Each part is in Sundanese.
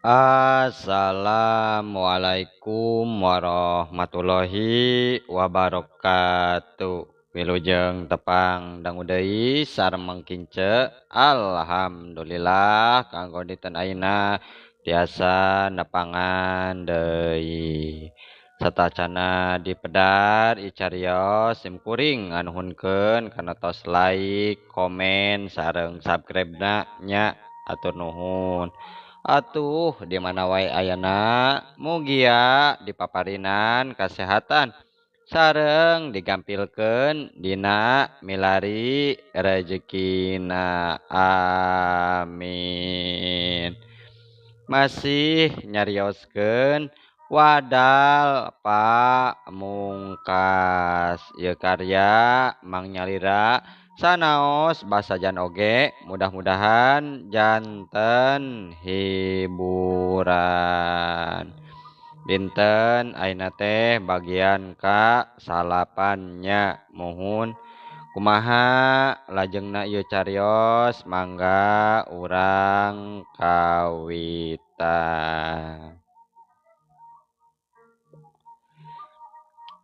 Assalamualaikum warahmatullahi wabarakatuh. Wilujeng tepang dangu deui sareng mangkince. Alhamdulillah kanggo dinten ayeuna tiasa nepangan deui. Satacana dipedar icarios simkuring nganuhunkeun kana tos like, komen sareng subscribe-na nya atur nuhun. Atuh di mana wae ayana mugia dipaparinan kesehatan sareng digampilkeun dina milari rezekina amin. Masih nyarioskeun wadal pamungkas ieu karya Mang Nyalira sanaos basajan oge mudah-mudahan janten hiburan. Dinten ayeuna teh bagian ka salapannya muhun kumaha lajengna ieu carios mangga urang kawitan.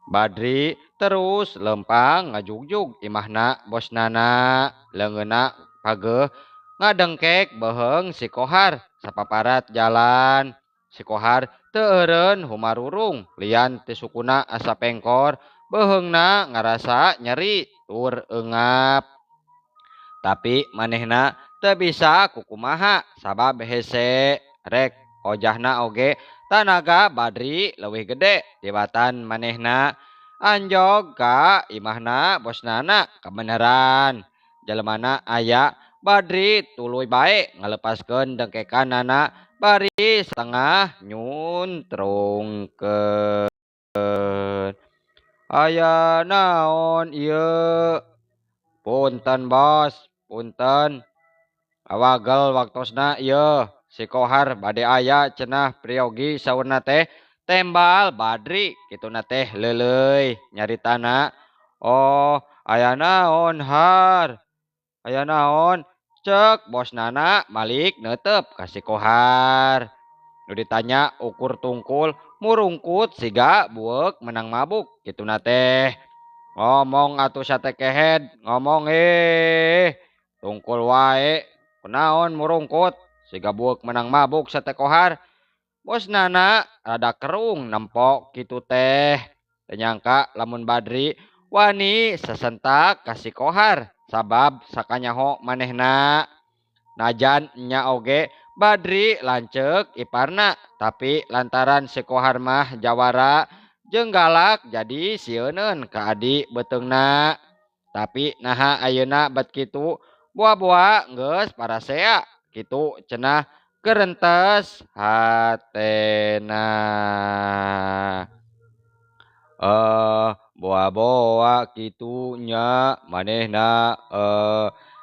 Badri terus lempang ngajugjug imahna bosnana leungeunna pageuh ngadengkek beheung si Kohar sapaparat jalan. Si Kohar teu eureun humarurung lian ti sukuna asa pengkor beheungna ngarasa nyeri tur eungap. Tapi manehna teu bisa kukumaha sabab hese rek hojahna oge tanaga Badri leuwih gede tibatan manehna. Anjog ka imahna bosnana kabeneran jelemana aya Badri tuluy bae ngalepaskeun dengkekanana bari setengah nyuntrungkeun. Aya naon ieu? Punten bos, punten. Awagel waktosna ieu. Si Kohar bade aya cenah priogi saurna teh tembal Badri kituna teh leuleuy nyaritana. Oh, aya naon Har? Aya naon? Ceuk bosnana balik neuteup ka si Kohar. Nu ditanya ukur tungkul murungkut siga bueuk menang mabuk kituna teh. Ngomong atuh satekehed, ngomong tungkul wae. Kunaon murungkut? Siga bueuk menang mabuk sate Kohar. Bosnana rada kerung nempok kitu teh. Teu nyangka lamun Badri wani sesentak ka si Kohar sabab sakanyaho manehna. Najan nya oge Badri lanceuk iparna tapi lantaran si Kohar mah jawara jeung galak jadi sieuneun ka adik beteungna. Tapi naha ayeuna bet kitu boa-boa geus parasea kitu cenah keurentes hatena. Boa-boa kitu nya manehna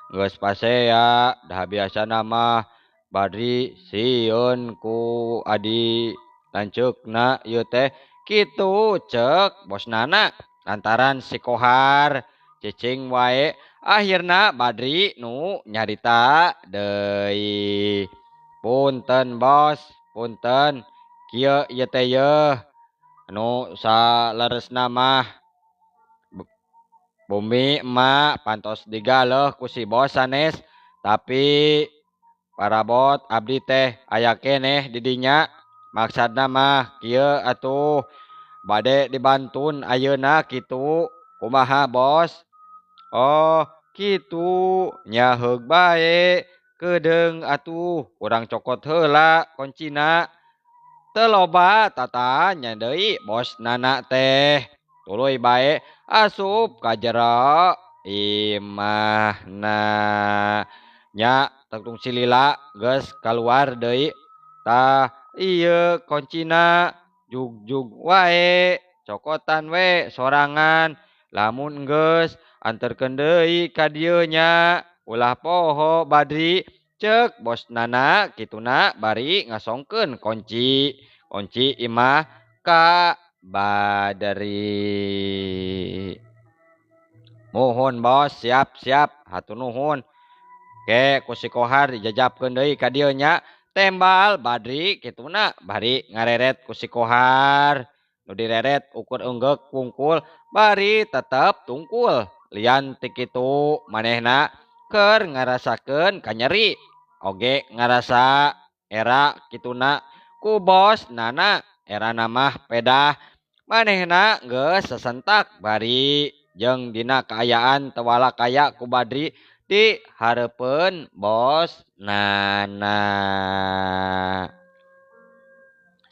geus pasea dah biasana mah Badri sieun ku adi lanceukna ieu teh kitu ceuk bosnana lantaran si Kohar cicing wae akhirna Badri nu nyarita deui. Punten bos, punten. Kieu ieu teh yeuh anu saleresna mah bumi emak pantos digaleh ku si bos sanes tapi parabot abdi teh aya keneh di dinya maksudna mah kieu atuh bade dibantun ayeuna kitu kumaha bos. Oh kitu nya heug bae kedeung atuh urang cokot heula koncina teu loba tata nya deui bosnana teh tuluy bae asup ka jero imahna. Nya tangtung silila geus kaluar deui tah ieu koncina jugjug wae cokotan we sorangan lamun geus anterkeun deui ka dieu nya ulah poho Badri ceuk bosnana kituna bari ngasongkeun kunci imah ka Badri. Muhun bos, siap hatur nuhun. Ke ku si Kohar dijajabkeun deui ka dieu nya tembal Badri kituna bari ngareret ku si Kohar nu direret ukur enggek pungkul bari tetep tungkul lian ti kitu manehna keur ngarasakeun kanyeri oge ngarasa era kituna ku bos nana era namah pedah manehna geus sesentak bari jeung dina kaayaan tewala kaya ku Badri di hareupeun bos nana.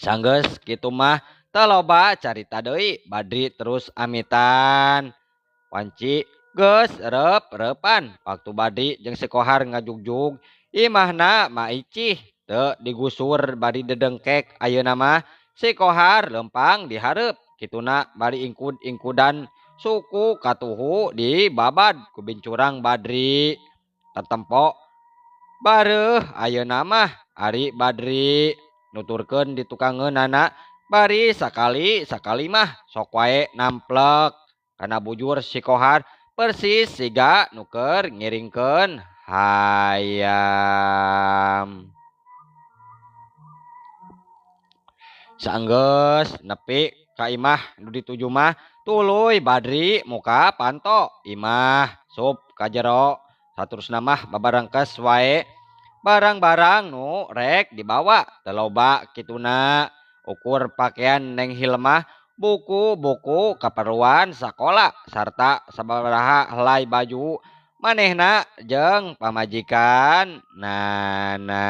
Sanggeus kitu mah teu loba carita deui Badri terus amitan. Wanci geus reup-reupan waktu Badri jeung si Kohar ngajugjug imahna maicih teu digusur bari dedengkek ayeuna mah si Kohar lempang di hareup kituna bari ingkud-ingkudan suku katuhu di babad ku bincurang Badri tatempo bareuh ayeuna mah ari Badri nuturkeun di tukangeunana bari sakali mah sok wae namplek kana bujur si Kohar persis siga nu keur ngiringkeun hayam. Saenggeus nepi ka imah nu dituju mah tuluy Badri muka panto imah sup ka jero saterusna mah babarengkes wae barang-barang nu rek dibawa teu loba kituna ukur pakaian Neng Hilmah buku-buku kaperluan sakola sarta sababaraha helai baju manehna jeung pamajikan nana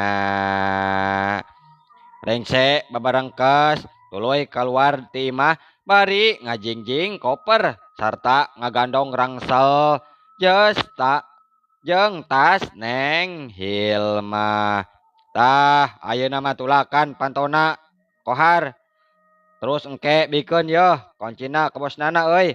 rengse babarengkes tuluy kaluar ti imah bari ngajingjing koper sarta ngagandong rangsel jeung tas Neng Hilmah. Tah ayeuna mah tulakan pantona Kohar terus engke bikeun yeuh koncina ka bosnana euy.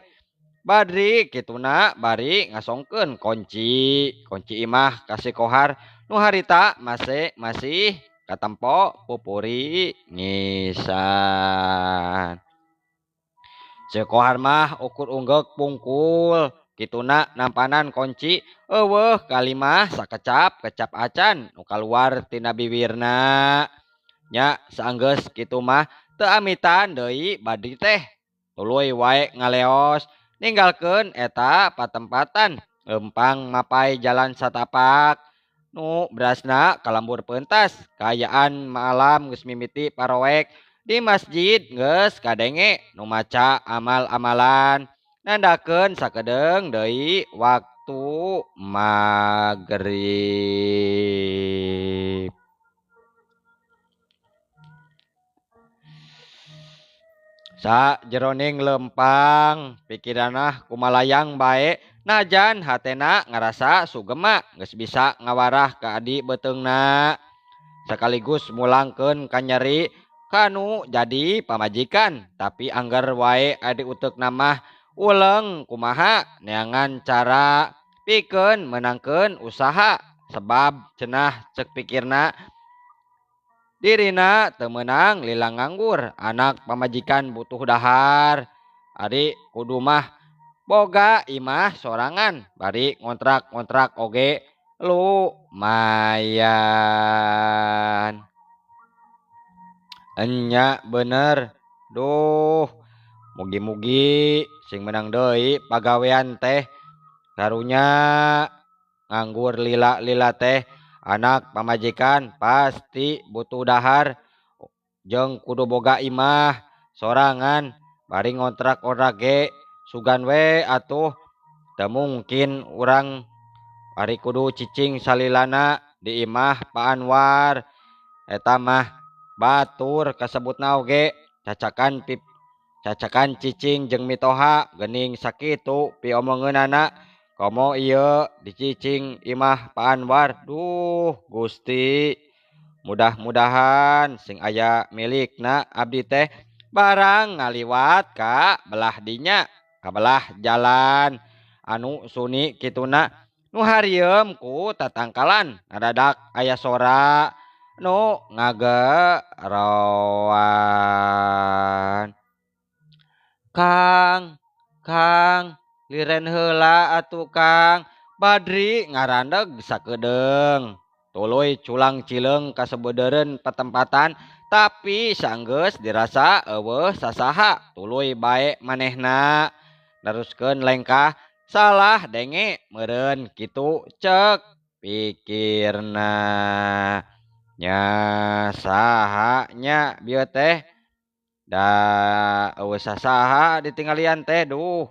Badri kituna bari ngasongkeun kunci imah ka si Kohar nu harita masih katempo pupuri ngisan. Si Kohar mah ukur unggek pungkul kituna nampanan kunci eueuh kalimah sakecap acan nu kaluar tina bibirna nya saenggeus kitu mah teu amitan deui Badri teh tuluy wae ngaleos ninggalkeun eta patempatan lempang mapai jalan satapak nu berasna kalambur peuntas kaayaan malam geus mimiti paroek di masjid geus kadenge nu maca amal-amalan nandakeun sakedeung deui waktu magrib. Sajeroning lempang pikiranna kumalayang bae najan hatena ngarasa sugema geus bisa ngawarah ka adi beuteungna sekaligus mulangkeun kanyeri kanu jadi pamajikan tapi angger wae adi uteukna mah uleng kumaha neangan cara pikeun menangkeun usaha sebab cenah cek pikirna dirina teu meunang lila nganggur anak pamajikan butuh dahar ari kudu mah boga imah sorangan bari ngontrak oge lumayan enya bener duh mugi-mugi sing menang deui pagawean teh karunya nganggur lila teh anak pamajikan pasti butuh dahar jeung kudu boga imah sorangan bari ngontrak ge sugan we atuh teu mungkin urang bari kudu cicing salilana di imah Pa Anwar eta mah batur kasebutna oge cacakan cicing jeung mitoha geuning sakitu piomongeunana komo ieu dicicing imah Pa Anwar duh Gusti mudah-mudahan sing aya milikna abdi teh barang ngaliwat ka belah dinya ka belah jalan anu suni kituna nu harieum ku tatangkalan ngadadak aya sora nu ngagerowan. Kang liren heula atuh Kang Badri ngarandeg sakedeung tuluy culang cileng kasebeudeureun patempatan tapi sanggeus dirasa eueuh sasaha tuluy bae manehna neruskeun lengkah salah denge meureun kitu cek pikirna nya saha nya bieu teh da eueuh sasaha ditinggalian teh duh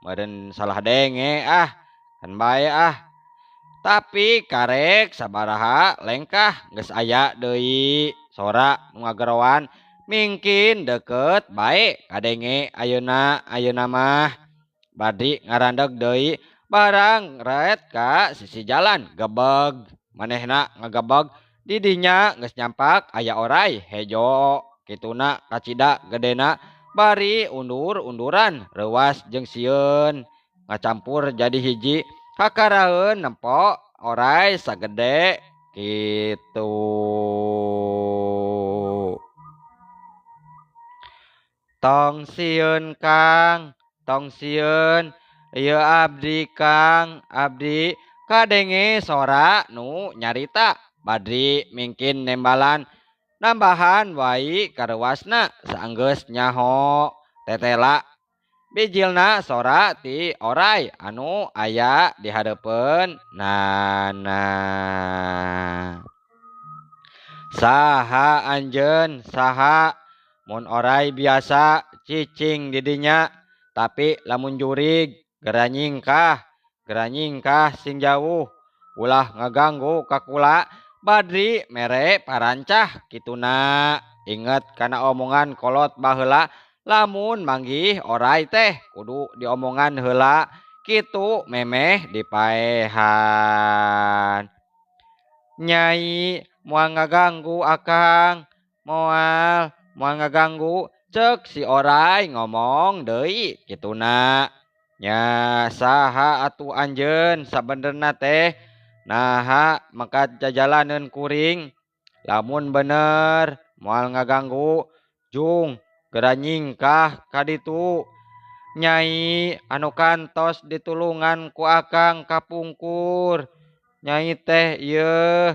meureun salah denge kan bae tapi karek sabaraha lengkah geus aya deui sora nu ngagerowan mingkin deukeut bae kadenge ayeuna mah bari ngarandeg deui barang ret ka sisi jalan gebeg manehna ngagebeg di dinya geus nyampak aya oray hejo kituna kacida gedena bari undur-unduran reuwas jeung sieun ngacampur jadi hiji kakaraeun nempo oray sagede kitu. Tong sieun Kang, tong sieun. Ieu abdi Kang, abdi kadenge sora nu nyarita badri mingkin nembalan nambahan wai kareuwasna saenggeus nyaho tetela bijilna sora ti oray anu aya di hareupeun nana. Saha anjeun saha mun oray biasa cicing di dinya tapi lamun jurig geranyingkah sing jauh ulah ngaganggu kakula badri mere parancah kituna inget kana omongan kolot baheula lamun manggih oray teh kudu diomongan heula kitu memeh dipaehan. Nyai moal ngaganggu akang moal ngaganggu cek si oray ngomong deui kituna nya saha atuh anjeun sabenerna teh naha maka jajalaneun kuring lamun bener moal ngaganggu jung geranyingkah kaditu nyai anu kantos ditulungan ku akang kapungkur nyai teh ieu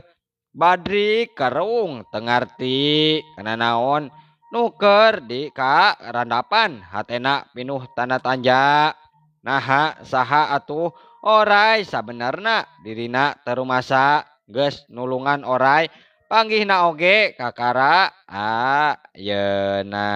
badri karung tengarti kana naon nuker di ka randapan hatena pinuh tanda tanja naha saha atuh oray sabenerna dirina terumasa geus nulungan oray panggihna oge kakara ayeuna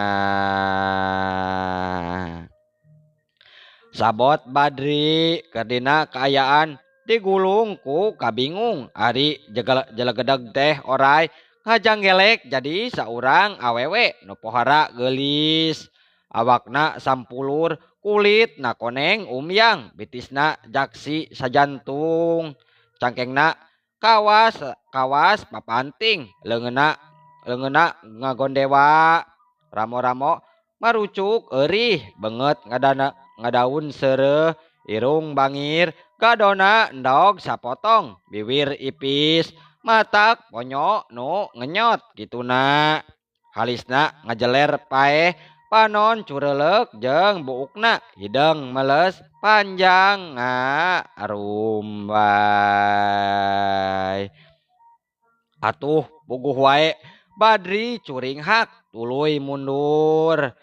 sabot badri kerdina kaayaan digulung ku kabingung ari jelegedeg teh oray ngajanggelek jadi saurang awewe nu pohara geulis awakna sampulur kulit na koneng umyang bitisna jaksi sajantung cangkengna kawas papanting leungeunna ngagondewa ramo-ramo marucuk eurih beungeut ngadaun seureuh irung bangir gadona endog sapotong bibir ipis matak ponyo nu ngenyot kituna halisna ngajeler paeh panon cureleuk jeung buukna hideng meles panjang ngarumbay atuh puguh wae badri curing hak tuluy mundur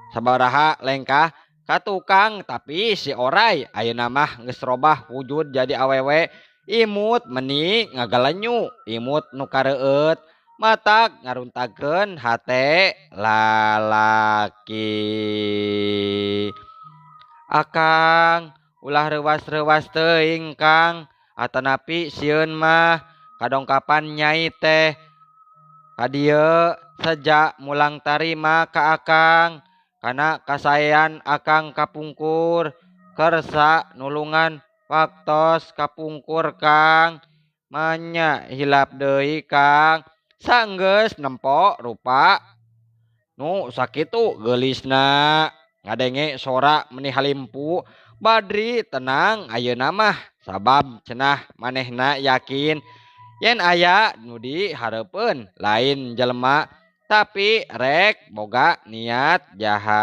sabaraha lengkah ka tukang tapi si oray ayeuna mah geus robah wujud jadi awewe imut meni ngagalenyu imut nu kareueut matak ngaruntagkeun hate lalaki akang ulah reuwas-reuwas teuing Kang atanapi sieun mah kadongkapan nyai teh ka dieu sejak mulang tarima ka akang kana kasaean akang kapungkur kersa nulungan waktos kapungkur Kang manya hilap deui Kang saenggeus nempo rupa nu sakitu geulisna ngadenge sora meni halimpu badri tenang ayeuna mah sabab cenah manehna yakin yen aya nu di hareupeun lain jelema tapi rek boga niat jahat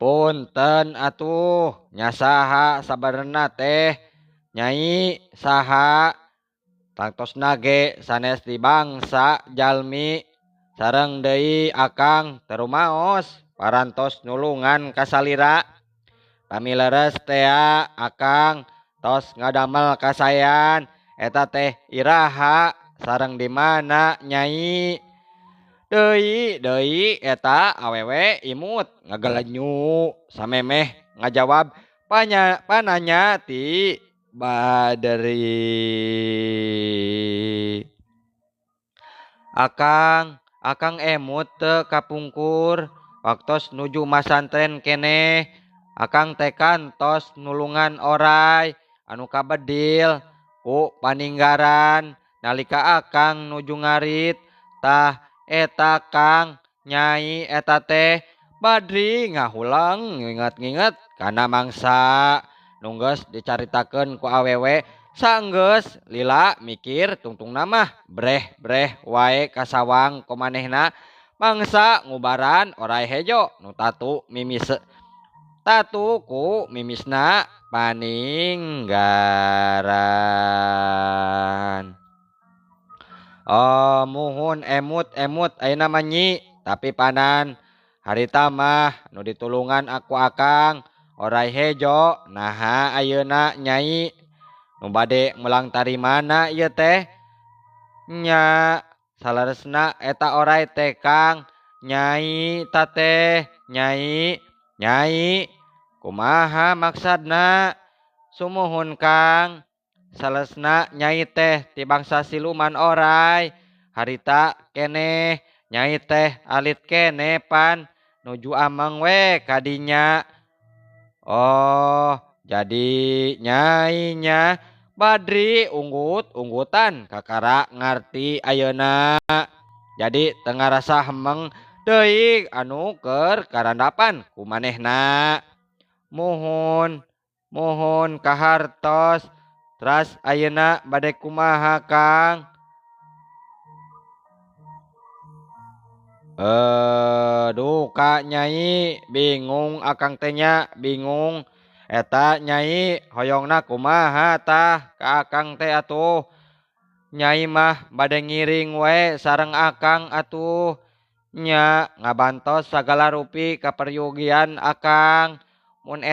Punten atuh nya saha sabarna teh Nyai saha tangtosna ge sanes di bangsa jalmi sareng deui akang terumaos parantos nulungan kasalira pami leres tea akang tos ngadamel kasayan eta teh iraha sareng di mana Nyai deui eta awewe imut ngagelenyu samemeh ngajawab pananya ti Badri. Akang emut teu kapungkur waktos nuju masantren keneh akang teh kantos nulungan oray anu kabedil ku paninggaran nalika akang nuju ngarit tah eta Kang Nyai eta teh Badri ngahulang nginget-nginget kana mangsa nungges dicaritakeun ku awewe sanggeus lila mikir tungtung mah breh wae kasawang komanehna mangsa ngubaran oray hejo nu tatu ku mimisna paninggaran. Oh muhun emut ayeuna mah Nyi tapi panan harita mah nu ditulungan aku akang oray hejo naha ayeuna Nyai nu bade mulang tarimana ieu teh nya salaresna eta oray teh Kang Nyai tateh Nyai kumaha maksadna sumuhun Kang salesna Nyai teh ti bangsa siluman oray harita keneh Nyai teh alit keneh pan nuju ameng we kadinya. Oh jadi Nyai nya Badri unggutan kakara ngarti ayeuna jadi teu ngarasa hemeng deui anu keur karandapan ku manehna muhun kahartos teras ayeuna bade kumaha Kang duka Nyai bingung akang teh nya bingung eta Nyai hoyongna kumaha tah ka akang teh atuh Nyai mah bade ngiring we sareng akang atuh nya ngabantos sagala rupi kaperyogian akang mun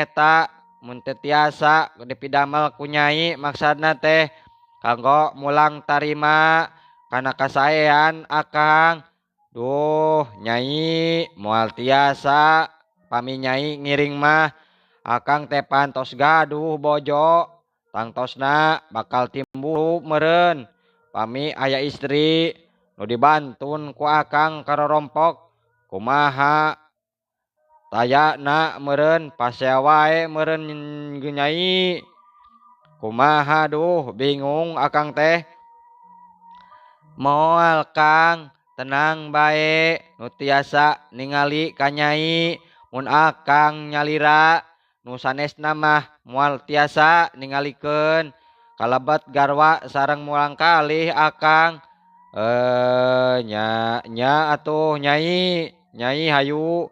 teu tiasa dipidamel ku Nyai maksadna teh kanggo mulang tarima kana kasaean akang. Duh Nyai moal tiasa pami Nyai ngiring mah akang teh pantos gaduh bojo tangtosna bakal timbul meureun pami aya istri nu dibantun ku akang karorompok kumaha tayana meureun pasea wae meureun Nyai kumaha duh bingung akang teh moal Kang tenang bae nu tiasa ningali ka Nyai mun akang nyalira nu sanesna mah moal tiasa ningalikeun kalebet garwa sareng mulang kalih akang nya atuh Nyai hayu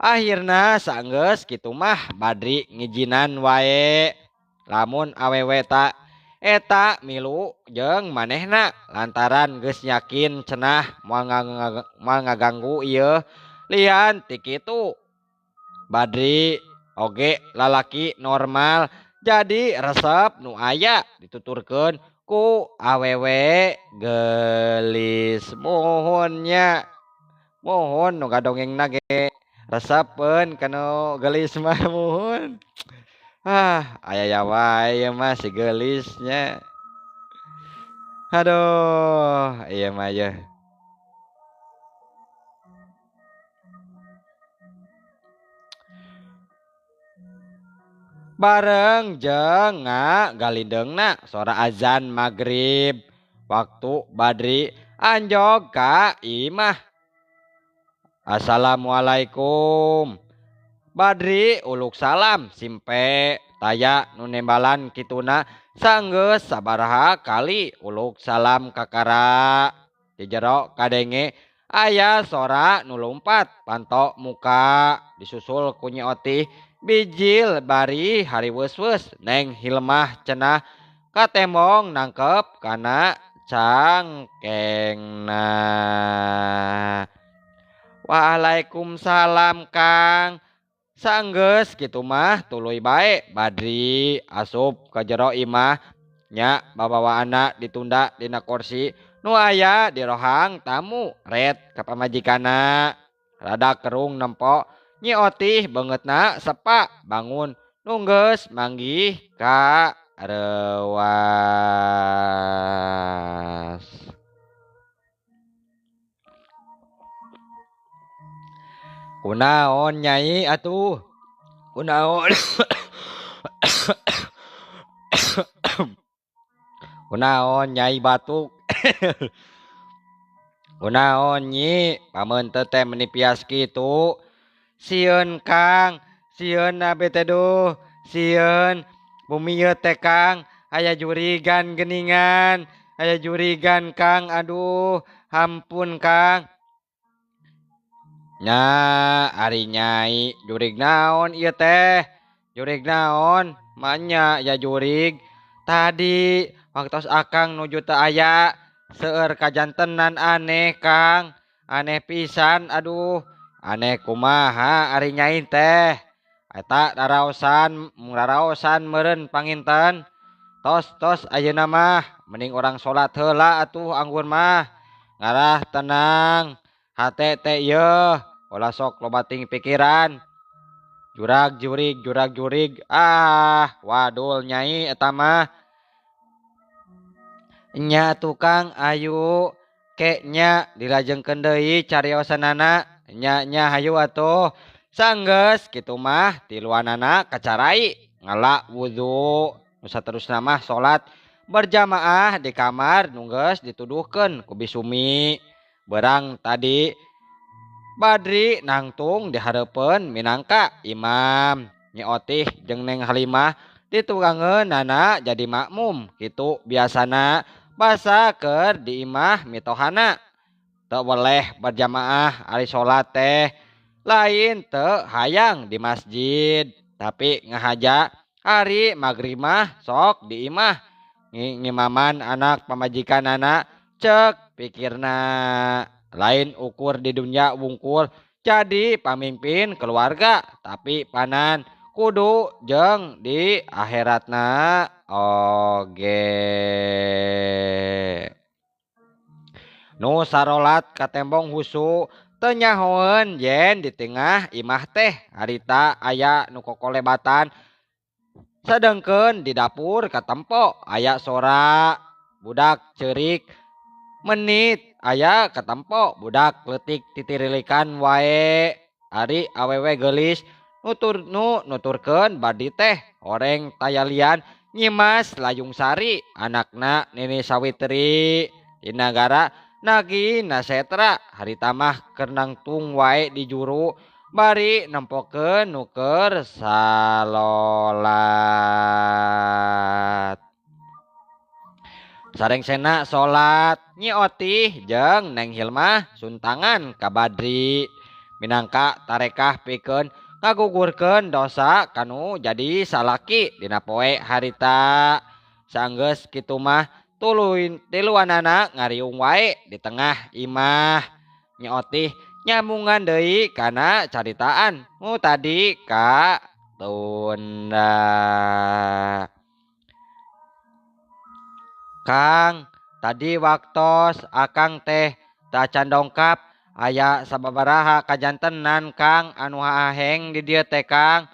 akhirna saenggeus kitu mah Badri ngijinan wae lamun awewe tak eta milu jeung manehna lantaran geus yakin cenah moal ngaganggu ieu lian ti kitu Badri oge lalaki normal jadi resep nu aya dituturkeun ku awewe geulis muhunnya muhun nu gadongengna ge resepeun kanu geulis mah muhun. Aya wae mah si geulisnya. Aduh, iya mah ya. Bareng jeung galidengna sora azan maghrib waktu Badri anjog ka imah. Assalamualaikum. Badri uluk salam simpe taya nu nembalan kituna sanggeus sabaraha kali uluk salam kakara di jero kadenge Aya sora nu lumpat pantok muka disusul ku Nyi Otih bijil bari hari weus-weus Neng Hilmah cenah katembong nangkep kana cangkengna. Waalaikumsalam Kang. Saenggeus kitu mah tuluy bae Badri asup ka jero imah nya babawa anak ditunda dina kursi nu aya di rohang tamu red ka pamajikanna. Rada kerung nempo Nyi Otih beungeutna sepa bangun nunggeus manggih ka reuas. Kunaon Nyai atuh? Kunaon? Kunaon Nyai batuk? Kunaon Nyi? Pameun teu teh menipias kitu. Sieun Kang, sieun abi teh duh, sieun bumi ieu teh Kang aya jurigan geuningan, aya jurigan Kang, aduh hampun Kang. Nya ari Nyai jurig naon ieu teh? Jurig naon? Manya ya jurig. Tadi waktos Akang nuju teu aya seueur kajantenan aneh Kang. Aneh pisan aduh. Aneh kumaha ari Nyai teh? Eta raraosan meureun panginten. Tos ayeuna mah mending orang salat heula atuh anggun mah. Ngarah tenang. Hate teh ieu ulah sok lobating pikiran. Jurag jurig. Ah, wadul Nyai eta mah. Nya tukang ayu keknya dilajengkeun deui cariosanana. Nya hayu atuh. Saenggeus kitu mah tiluanana kacarai ngalak wudu. Nu saterusna mah salat berjamaah di kamar nunggeus dituduhkeun ku bisumi. Berang tadi Badri nangtung di hareupeun minangka imam. Nyi Otih jeung Neng Halimah ditugangeunana jadi makmum kitu biasana basa keur di imah mitohana. Teu boleh berjamaah ari salat teh lain teu hayang di masjid tapi ngahaja hari magrib mah sok di imah ngimaman anak pamajikanana cek pikirna lain ukur di dunia wungkul jadi pamimpin keluarga tapi panan kudu jeung di akhiratna oge. Nu sarolat katembong husu teu nyahoeun yen di tengah imah teh harita aya nu kokolebatan sedengkeun di dapur katempo aya sora budak ceurik menit aya katempo budak leutik titirilikan wae ari awewe geulis nuturkeun Badri teh horeng tayalian nyimas Layung Sari anakna Nini Sawitri di nagara Nagi Nasetra harita mah keur nangtung wae di juru bari nempokeun nu keur salolat. Sarengsena salat Nyi Otih jeung Neng Hilmah suntangan ka Badri minangka tarekah pikeun ngagugurkeun dosa kanu jadi salaki dina poe harita. Saenggeus kitu mah tiluanana ngariung wae di tengah imah. Nyi Otih nyamungan deui kana caritaan nu tadi ka tunda. Kang, tadi waktos Akang teh tak can dongkap aya sababaraha kajantenan Kang anu aheng di dieu teh Kang.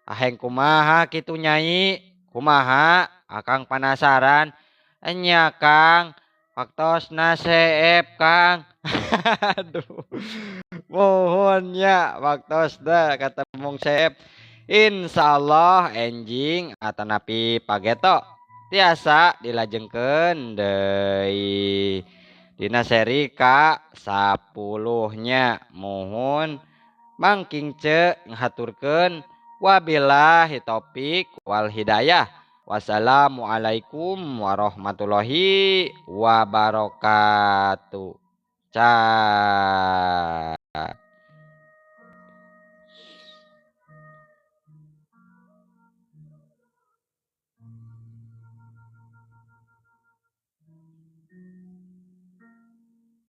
Aheng kumaha kitu Nyai? Kumaha? Akang penasaran. Enya Kang, waktosna seep Kang. Aduh. Mohon nya waktosna katembong seep. Insyaallah enjing atanapi pageto tiasa dilajengkeun deui dina seri ka 10-nya. Mohon mangking ce ngahaturkeun wabillahi taufik wal hidayah. Wassalamualaikum warahmatullahi wabarakatuh. Ca